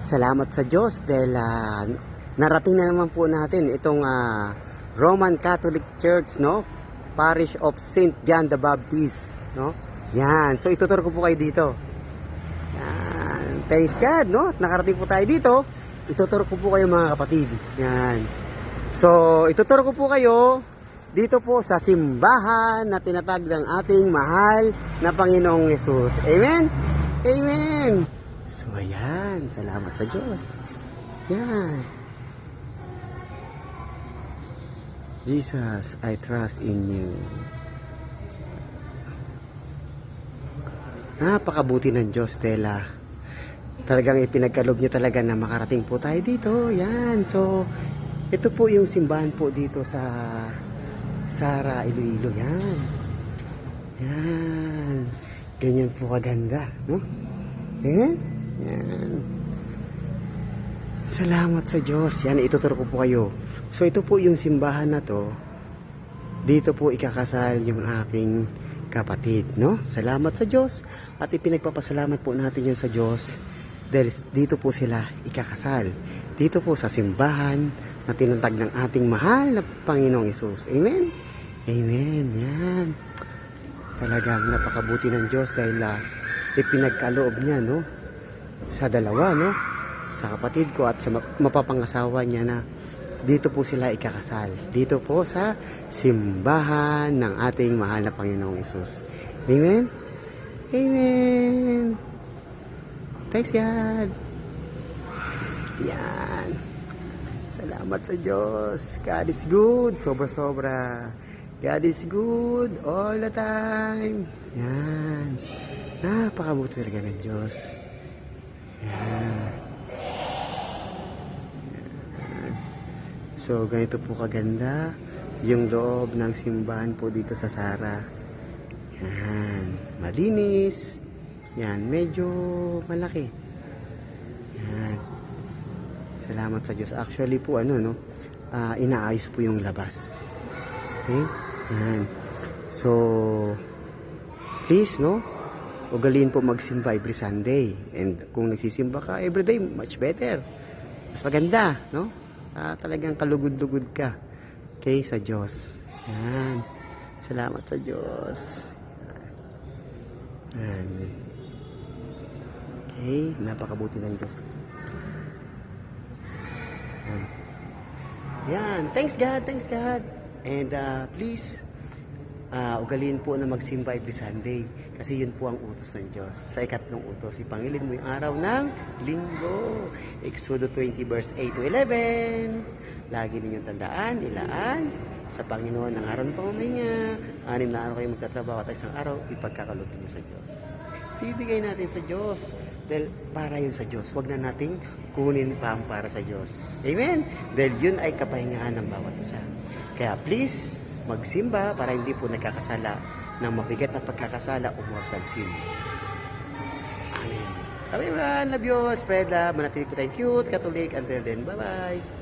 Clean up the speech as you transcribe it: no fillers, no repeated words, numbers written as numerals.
Salamat sa Diyos dahil narating na naman po natin itong Roman Catholic Church, no? Parish of St. John the Baptist, no? Yan. So ituturo ko po kayo dito. Yan. Thanks God, no? Nakarating po tayo dito. Ituturo ko po kayo mga kapatid. Yan. So ituturo ko po kayo dito po sa simbahan na tinatag ng ating mahal na Panginoong Yesus. Amen? Amen! So ayan, salamat sa Diyos. Yan. Jesus, I trust in you. Napakabuti ng Diyos, Stella. Talagang ipinagkaloob niya talaga na makarating po tayo dito. Yan. So, ito po yung simbahan po dito sa Sara, Iloilo. Yan. Yan. Ganyan po kaganda, no? Yan. Yan. Salamat sa Diyos. Yan, ituturo ko po kayo. So, ito po yung simbahan na to. Dito po ikakasal yung aking kapatid, no? Salamat sa Diyos. At ipinagpapasalamat po natin yan sa Diyos. Dahil dito po sila ikakasal. Dito po sa simbahan na tinatag ng ating mahal na Panginoong Yesus. Amen? Amen. Yan. Talagang napakabuti ng Diyos dahil ipinagkaloob niya, no? Sa dalawa, no? Sa kapatid ko at sa mapapangasawa niya na dito po sila ikakasal. Dito po sa simbahan ng ating mahal na Panginoong Yesus. Amen? Amen. Thanks God. Yan. Salamat sa Diyos. God is good. Sobra-sobra. God is good all the time. Yan. Napakabuti talaga ng Diyos. Yan. So, ganito po kaganda yung loob ng simbahan po dito sa Sara. Yan. Malinis. Yan. Medyo malaki. Yan. Salamat sa Diyos. Actually po, inaayos po yung labas. Okay? Yan. So, please, no? Ugaliin po magsimba every Sunday. And kung nagsisimba ka everyday, much better. Mas maganda, no? Talagang kalugod-lugod ka. Okay, sa Diyos. Yan. Salamat sa Diyos. Yan. Okay, napakabuti ng Diyos. Yan. Yan. Thanks God, thanks God. And please, ugaliin po na magsimba every Sunday. Kasi yun po ang utos ng Diyos. Sa ikatlong utos, ipangilin mo yung araw ng linggo. Exodus 20 verse 8 to 11. Lagi ninyong tandaan, ilaan sa Panginoon ng araw ng pamamahinga. 6 na araw kayo magtatrabaho at isang araw, ipagkakaloob niyo sa Diyos. Bibigay natin sa Diyos. Dahil para yun sa Diyos. Huwag na nating kunin pa ang para sa Diyos. Amen? Dahil yun ay kapahingahan ng bawat isa. Kaya please, magsimba para hindi po nagkakasala ng mabigat na pagkakasala o mortal sin. Amen. Love you, love you. Spread love. Manatili po tayong cute, Catholic. Until then, bye-bye.